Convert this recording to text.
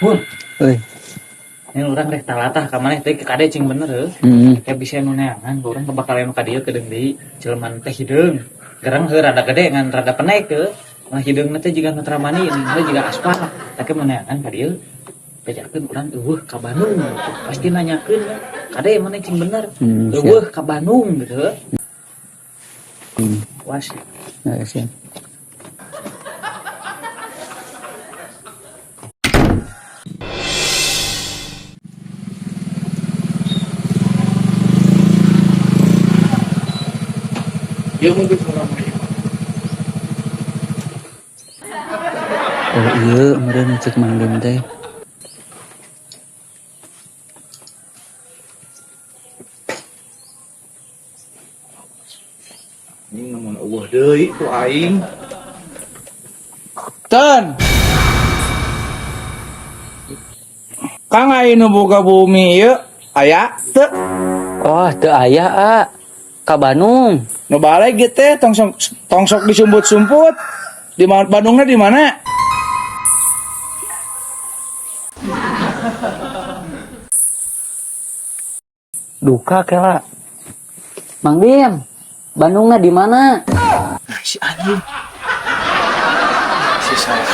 Wah, Euy. ini orang deh talatah ka maneh teh kade cing bener heuh. Heeh. Kayak bisa nu neangan urang bakal anu ka dieu kedeung deui jelema teh hideung. Gerang heuh rada gede ngan rada penek teu. Nah hideungna teh jiga nutramani ini jiga aspal. Tapi mun neangan ka dieu bejakeun urang eueuh ka Bandung gitu. Pasti nanyakeun kade maneh cing bener. Siap. Eueuh ka Bandung gitu heuh. Was. Nah, siap. Ieu mobil ramai. Oh iya, meureun cek Mang Dim teh. Ini namun Allah deui ku aing. Ten. Kang aing nu boga bumi ieu aya teu? Oh, teu aya, A. Ka Bandung. Nu balik ge teh tongsok disumput-sumput. Di Bandungna di mana? Duka kela. Mang Dim, Bandungna di mana? Si anjing. Si saya